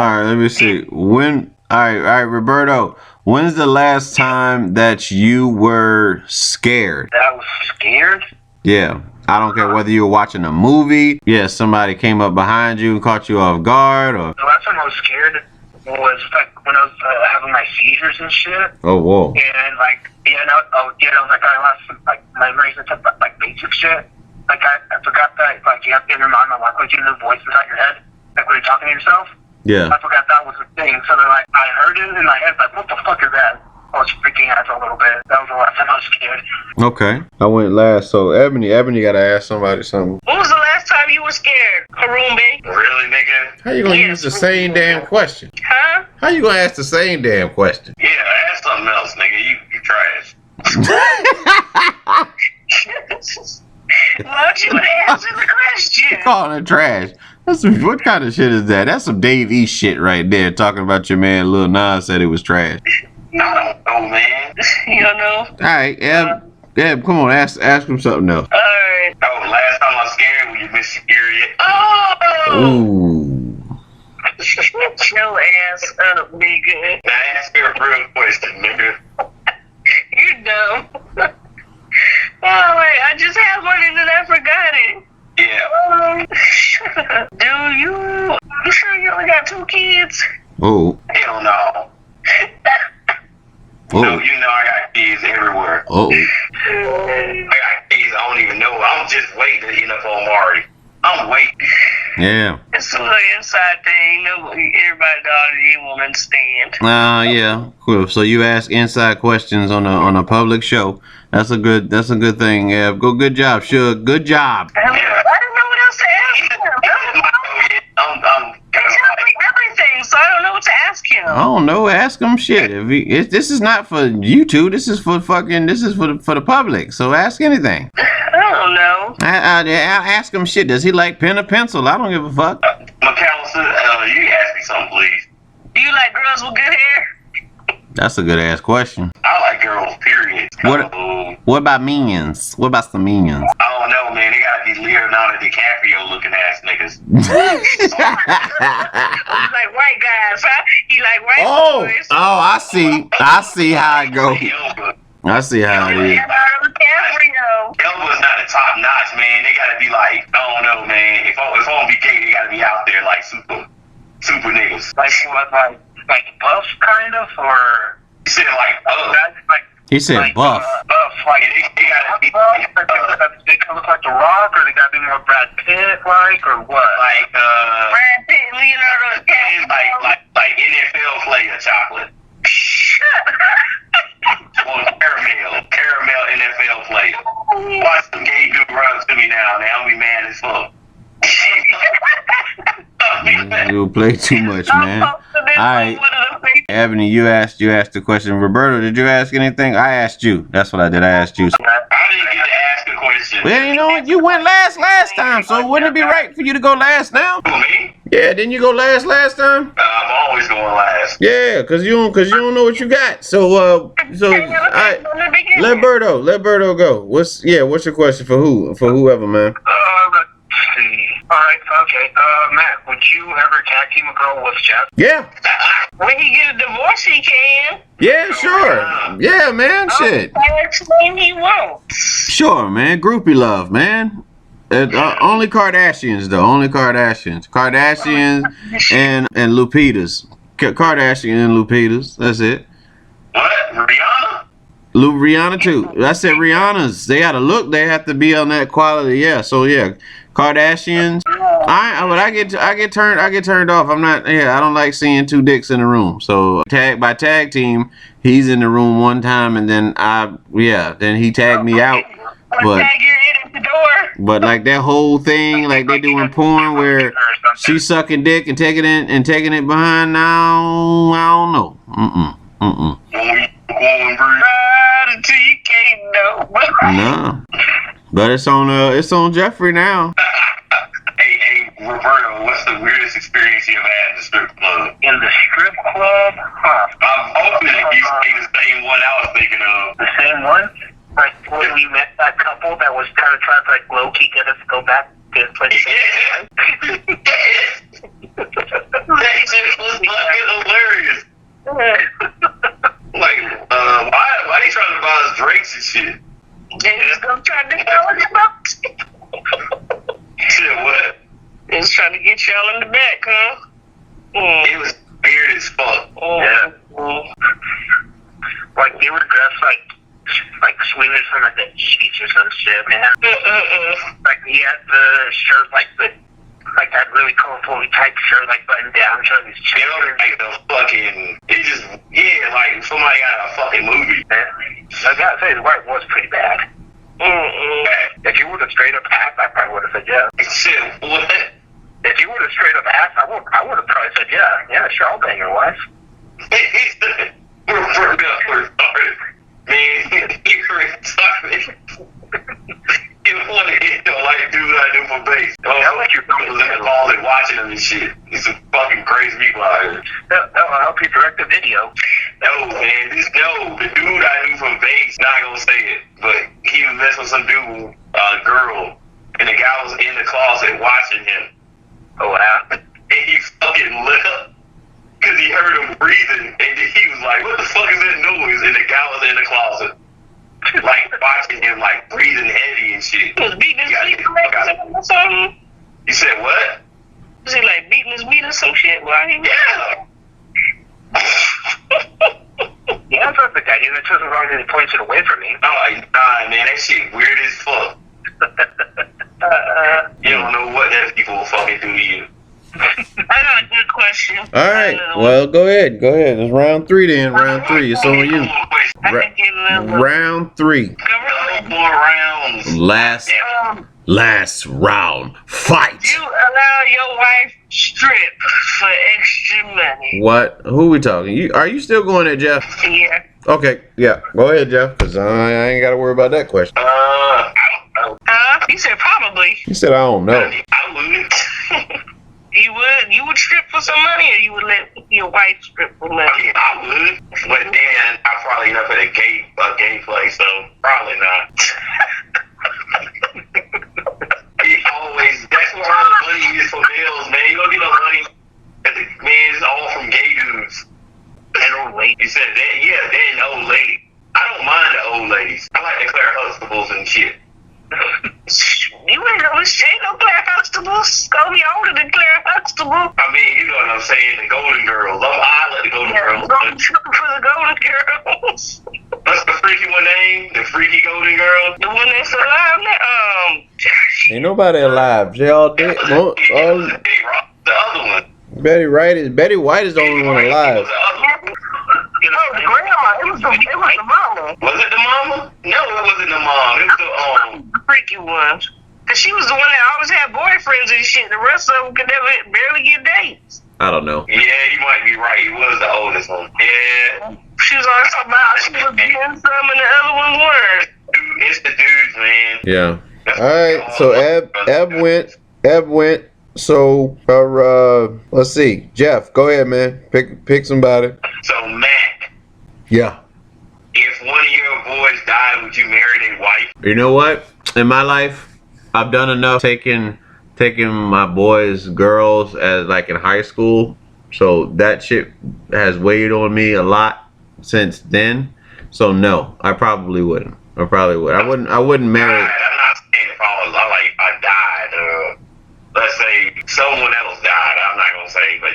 right. Let me see. When? All right, Roberto. When's the last time that you were scared? That I was scared. Yeah. I don't care whether you were watching a movie. Yeah, somebody came up behind you and caught you off guard, or. The last time I was scared was like when I was having my seizures and shit. Oh, whoa. And like, like I lost like memories and stuff, like basic shit. Like I forgot that like you have to remind my language in the voice inside your head, like when you're talking to yourself. Yeah. I forgot that was a thing. So then like I heard it in my head, like what the fuck is that? I was freaking out for a little bit. That was the last time I was scared. Okay. I went last, so Ebony gotta ask somebody something. When was the last time you were scared, Haroon? Really, nigga? How you gonna use the same damn question? Huh? How you gonna ask the same damn question? Yeah, ask something else, nigga. You trash. Why don't you answer the question? Calling it trash. What kind of shit is that? That's some Dave East shit right there. Talking about your man Lil Nas said it was trash. I don't know, man. You don't know? All right, Eb, come on, ask him something else. Alright. Oh, last time I was scared when you missed your period. Oh! Ooh. Shut your ass up, nigga. Now ask me a real question, nigga. You dumb. Oh, wait, I just had one and then I forgot it. Yeah. You sure you only got 2 kids? Oh. Hell no. Oh. No, you know I got kids everywhere. Oh. I got kids I don't even know. I'm just waiting to end up on Mari. I'm waiting. Yeah. It's a little inside thing. Everybody already won't understand. Yeah. Cool. So you ask inside questions on a public show. That's a good thing, Eb. Good job, Suge. Good job. I didn't know what else to ask him. He tells me everything, so I don't know what to ask him. I don't know. Ask him shit. This is not for you two. This is for the public. So ask anything. I don't know. Ask him shit. Does he like pen or pencil? I don't give a fuck. McAllister, you ask me something, please. Do you like girls with good hair? That's a good ass question. I like girls, period. What about minions? What about some minions? I don't know, man. They gotta be Leonardo DiCaprio looking ass niggas. He like white guys, huh? He like white boys. I see how it goes. Elba. I see how it is. Leonardo DiCaprio. Elba's not a top notch, man. They gotta be like, I don't know, man. If I want to be gay, they gotta be out there like super niggas. Like buff kind of, or You said like, He said buff. buff, like they gotta be they can look like The Rock, or they gotta be more Brad Pitt like, or what? like Brad Pitt and Leonardo DiCaprio. like NFL player chocolate. Well, caramel NFL player. Watch some gay dude run to me now, and I'll be mad as fuck. You play too much, man. All right. Ebony, you asked the question. Roberto, did you ask anything? I asked you. That's what I did. I asked you. I didn't get to ask a question. Well, you know what? You went last time, so wouldn't it be right for you to go last now? Who, me? Yeah, didn't you go last time? I'm always going last. Yeah, cause you don't know what you got. So let Berto go. What's your question for whoever, man? Let's see. All right, okay. Matt, would you ever tag team a girl with Jeff? Yeah. When he get a divorce, he can. Yeah, sure. Yeah, man. Shit. Explain he won't. Sure, man. Groupie love, man. Only Kardashians though. Only Kardashians. Kardashians and Lupitas. Kardashian and Lupitas. That's it. What? Rihanna? Rihanna too. I said Rihanna's. They gotta look. They have to be on that quality. Yeah. So yeah, Kardashians. I get turned off. I'm not. Yeah, I don't like seeing two dicks in the room. So tag team, he's in the room one time, and then then he tagged me out. But tag your head at the door. But like that whole thing, like they doing porn where she's sucking dick and taking it behind. Now I don't know. Until you can't know. No. But it's on Jeffrey now. Hey, Roberto, what's the weirdest experience you've had in the strip club? In the strip club? Huh. I'm hoping that you say the same one I was thinking of. The same one? Like when we met that couple that was kind of trying to like low key get us to go back to his place. Yeah. That shit was fucking hilarious. Like, why they trying to buy us drinks and shit? They was gonna try to tell us about Shit, what? They was trying to get y'all in the back, huh? It was weird as fuck. Yeah. Like they were dressed like swimmers from like the 80s or some shit, man. Like he had the shirt like that really colorful type shirt, like buttoned down, showing his chin. Like the fucking, like somebody got a fucking movie. I gotta say, the wife was pretty bad. If you would have straight up asked, I probably would have said yeah. Shit, what? If you would have straight up asked, I would have probably said yeah. Yeah, sure, I'll bang your wife. We're retarded. Man, you're retarded. You want to get like dude I do for bass. I like your people in the hall and watching them and shit. These some fucking crazy people out here. I'll help you direct the video. No, man, the dude I knew from bass, not gonna say it, but he was messing with some dude, girl, and the guy was in the closet watching him. Oh wow. And he fucking lit up because he heard him breathing, and he was like, "What the fuck is that noise?" And the guy was in the closet, like watching him, like breathing heavy and shit. He was beating his meat or something. You said what? Was he like beating his meat or some shit while he was? Yeah. Yeah, I thought the guy did it too wrong and he points it away from me. Oh, nah, man, that shit weird as fuck. You don't know what that people will fucking do to you. I got a good question. All right. Well, go ahead. It's round 3 then. Round 3. It's on you. Round 3. More rounds. Last round. Fight. You allow your wife strip for extra money. What? Who we talking? Are you still going there, Jeff? Yeah. Okay. Yeah. Go ahead, Jeff. Cause I ain't got to worry about that question. I don't know. You said probably. He said I don't know. I would. You would strip for some money, or you would let your wife strip for money? I mean, I would, but then I probably end up at a gay place, so probably not. That's where all the money is for males, man. You don't get no money. Man, it's all from gay dudes. And old ladies. You said that? Yeah, they and old ladies. I don't mind the old ladies. I like the Claire Huxtables and shit. You ain't gonna say no Claire Huxtables. Gonna be older than Claire Huxtable. I mean, you know what I'm saying, the Golden Girls. I like the Golden Girls. I'm tripping for the Golden Girls. What's the freaky one name? The freaky Golden Girl? The one that's alive now? Ain't nobody alive. They all dead. The other one. Betty White is the only one alive. The grandma. It was the mama. Was it the mama? No, it wasn't the mom. It was the freaky one. Cause she was the one that always had boyfriends and shit. The rest of them could barely get dates. I don't know. Yeah, you might be right. He was the oldest one. Yeah. She was always talking about she was getting some and the other one weren't. It's the dudes, man. Yeah. All right. So Eb went. So let's see. Jeff, go ahead, man. Pick somebody. So Mac, Yeah. if one of your boys died, would you marry their wife? You know what? In my life, I've done enough taking my boys, girls as like in high school. So that shit has weighed on me a lot since then. So no, I probably wouldn't. I probably would. I wouldn't marry. I'm not saying if I died, let's say someone else died. I'm not gonna say, but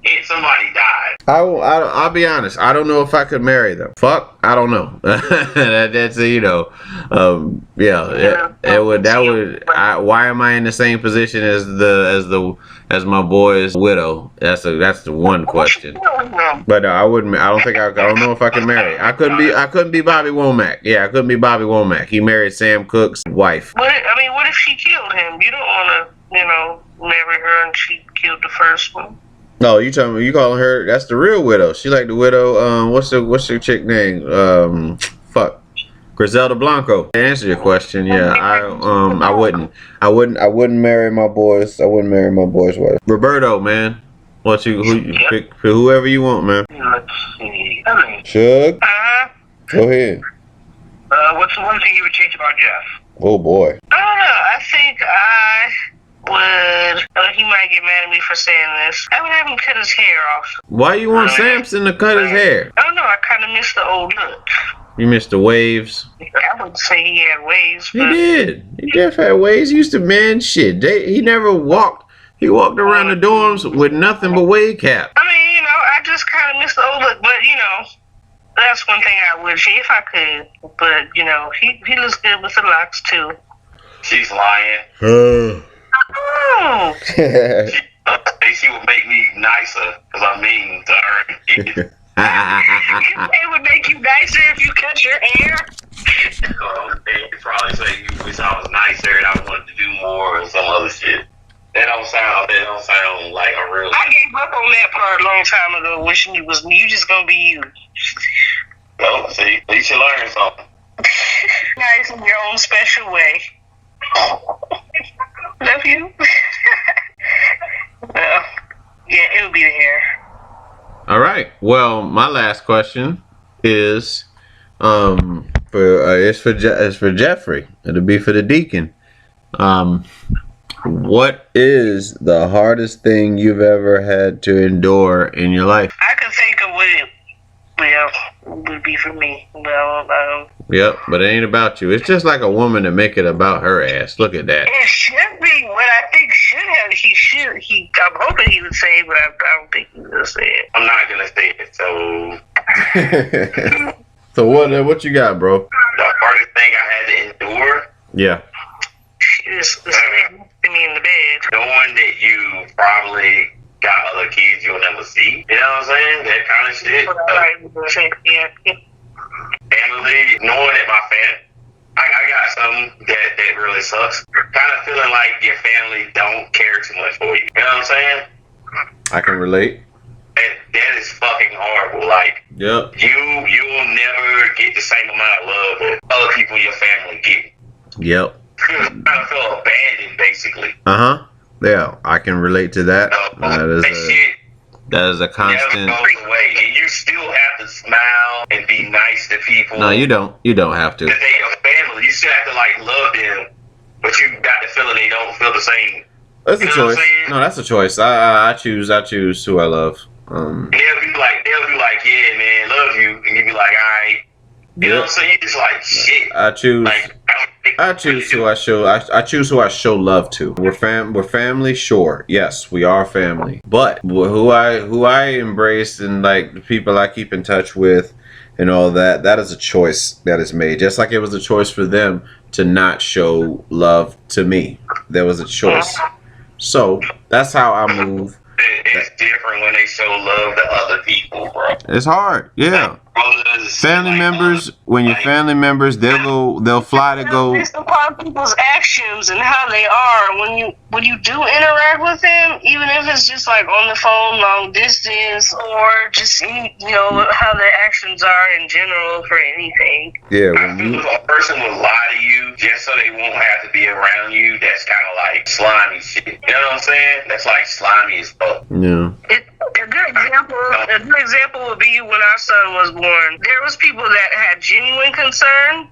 if somebody died. I'll be honest. I don't know if I could marry them. Fuck, I don't know. That's why am I in the same position as my boy's widow? That's the one question. But I wouldn't. I don't know if I can marry. I couldn't be Bobby Womack. Yeah, I couldn't be Bobby Womack. He married Sam Cooke's wife. What if she killed him? You don't want to, marry her and she killed the first one. No, you calling her? That's the real widow. She like the widow. What's the chick name? Griselda Blanco. To answer your question, yeah, I wouldn't marry my boys. I wouldn't marry my boys' wife. Roberto, man, pick whoever you want, man. Let's see. Shug, go ahead. What's the one thing you would change about Jeff? Oh boy. I don't know. I think I would. He might get mad at me for saying this. I would have him cut his hair off. Why you want Samson to cut his hair? I don't know. I kind of miss the old look. You missed the waves. I wouldn't say he had waves. He did. He definitely had waves. He used to shit. He never walked. He walked around the dorms with nothing but wave cap. I mean, I just kind of miss the old look, but that's one thing I would change if I could. But he looks good with the locks too. She's lying. Oh. She would make me nicer because I'm mean to her. It would make you nicer if you cut your hair. They'd probably say you wish I was nicer and I wanted to do more or some other shit. That don't sound like a real. I gave up on that part a long time ago, wishing you just gonna be you. Well, see, at least you learn something. Nice in your own special way. Love you. Well, yeah, it would be the hair. All right. Well, my last question is for Jeffrey. It'll be for the deacon. What is the hardest thing you've ever had to endure in your life? I can think of what it would be for me. Yep, but it ain't about you. It's just like a woman to make it about her ass. Look at that. It should be what I think should have. I'm hoping he would say it, but I don't think he will say it. I'm not gonna say it. So. So what you got, bro? The hardest thing I had to endure. Yeah. It's me in the bed. Knowing that you probably got other kids you'll never see. You know what I'm saying? That kind of shit. Yeah. Family, knowing that my family, I got something that really sucks. Kind of feeling like your family don't care too much for you. You know what I'm saying? I can relate. That is fucking horrible. Like, yep. You'll never get the same amount of love that other people in your family get. Yep. You kind of feel abandoned, basically. Yeah, I can relate to that. That is a constant. Never goes away, and you still have to smile and be nice to people. No, you don't. You don't have to. Because they're your family. You still have to love them, but you got the feeling they don't feel the same. That's a choice. No, that's a choice. I choose who I love. And they'll be like, yeah, man, love you, and you be like, all right. You know what I'm saying? You just like shit. I choose who I show love to. We're family, sure. Yes, we are family. But who I embrace and like the people I keep in touch with and all that, that is a choice that is made. Just like it was a choice for them to not show love to me. There was a choice. So that's how I move. It's different when they show love to other people, bro. It's hard, yeah. brothers. Family like, members, when your like, family members, they'll fly to go. Based upon people's actions and how they are, when you do interact with them, even if it's just like on the phone, long distance, or just how their actions are in general for anything. Yeah, I feel if a person would lie to you just so they won't have to be around you, that's kind of like slimy shit. You know what I'm saying? That's like slimy as fuck. yeah. A good example would be when our son was born. There was people that had genuine concern,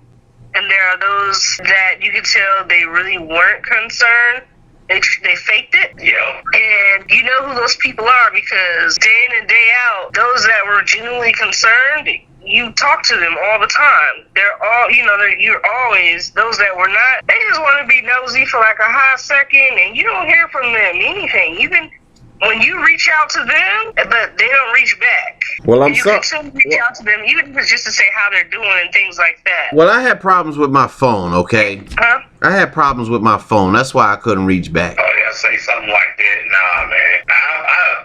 and there are those that you could tell they really weren't concerned. They faked it. Yeah. And you know who those people are, because day in and day out, those that were genuinely concerned, you talk to them all the time. They're all, you're always, those that were not, they just want to be nosy for like a hot second, and you don't hear from them anything. Even when you reach out to them, but they don't reach back. Well, I'm you sorry. can still reach out to them, even if it's just to say how they're doing and things like that. Well, I had problems with my phone. Okay, Huh? I had problems with my phone. That's why I couldn't reach back. Oh, yeah, say something like that. Nah, man.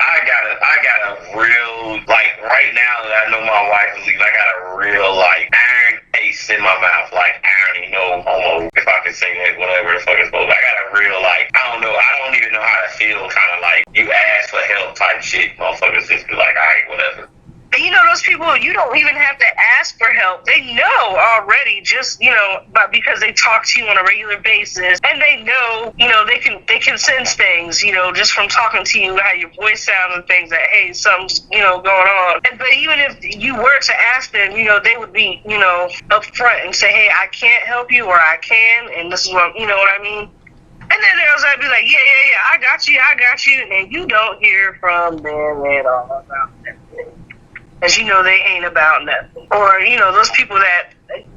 I got a real, like, right now that I know my wife is leaving, I got a real, like, iron taste in my mouth. Like, iron, no homo, if I can say that, whatever the fuck it's supposed to. I got a real, like, I don't know, I don't even know how to feel, kind of like, you ask for help type shit. Motherfuckers just be like, all right, whatever. And those people, you don't even have to ask for help. They know already, just, but because they talk to you on a regular basis, and they know, they can sense things, just from talking to you, how your voice sounds and things, that, hey, something's, going on. But even if you were to ask them, they would be, upfront and say, hey, I can't help you, or I can, and this is what, you know what I mean? And then there's that be like, yeah, I got you, and you don't hear from them at all about that. As they ain't about nothing. Or, those people that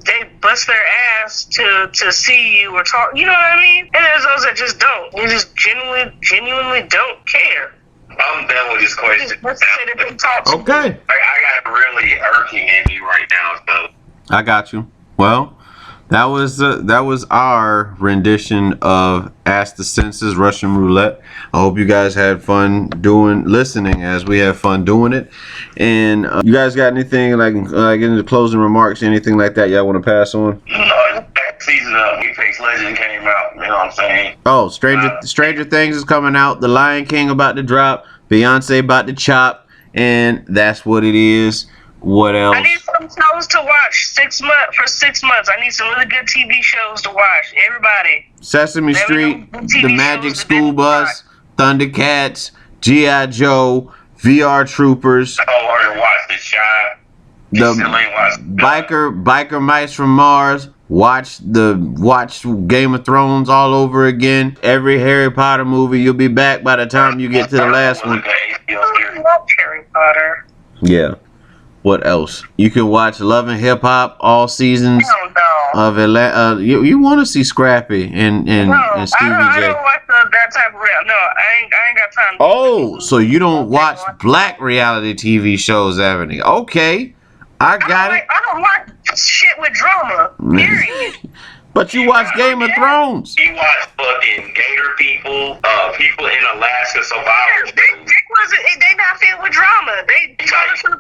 they bust their ass to see you or talk, you know what I mean? And there's those that just don't. They just genuinely don't care. I'm done with this question. Let's say that they talk to Okay. I got it really irking in me right now, so. I got you. Well, that was our rendition of Ask the Sensus Russian Roulette. I hope you guys had fun listening as we have fun doing it. And you guys got anything like in the closing remarks, anything like that y'all want to pass on? That season of Apex Legend came out, you know what I'm saying? Oh, Stranger Things is coming out. The Lion King about to drop. Beyonce about to chop, and that's what it is. What else? I need some shows to watch for 6 months. I need some really good TV shows to watch. Everybody. Sesame Street, The Magic School Bus, Thundercats, G.I. Joe, VR Troopers. I already watched The Shy. The biker mice from Mars. Watch Game of Thrones all over again. Every Harry Potter movie. You'll be back by the time you get to the last one. I love Harry Potter. Yeah. What else? You can watch Love and Hip Hop all seasons of Atlanta. You want to see Scrappy and Stevie J. I don't watch that type of reality. No, I ain't got time. Oh, so you don't watch black reality TV shows, Ebony? Okay, I got it. I don't watch shit with drama. Period. But you watch Game of Thrones. You watch fucking Gator people, people in Alaska survival. They not filled with drama. They trying to survive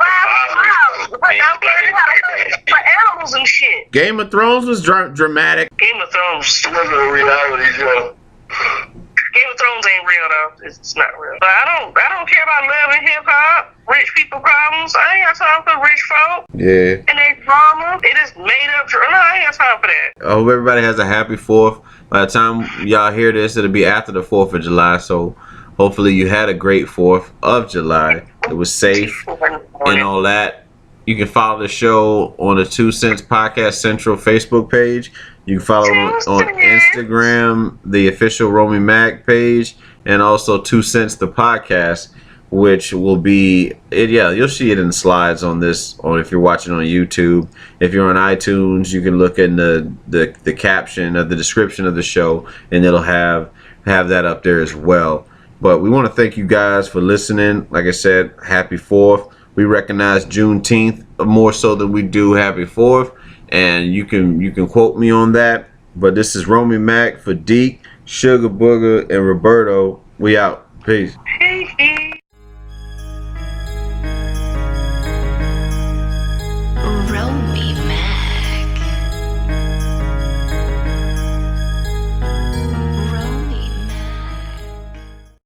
for animals and shit. Game of Thrones was dramatic. Game of Thrones wasn't a reality show. Game of Thrones ain't real though. It's not real. But I don't care about love and hip hop, rich people problems. I ain't got time for rich folk. Yeah. And they drama. It is made up. No, I ain't got time for that. I hope everybody has a happy 4th. By the time y'all hear this, it'll be after the 4th of July. So hopefully you had a great 4th of July. It was safe and all that. You can follow the show on the 2 Cents Podcast Central Facebook page. You can follow on Instagram, the official Romey-Mak page, and also 2 Cents the podcast, which will be it. Yeah, you'll see it in the slides on this. Or if you're watching on YouTube, if you're on iTunes, you can look in the caption of the description of the show, and it'll have that up there as well. But we want to thank you guys for listening. Like I said, happy 4th. We recognize Juneteenth more so than we do happy 4th. And you can quote me on that. But this is Romey-Mak for Deke, Sugar Booger, and Roberto. We out. Peace.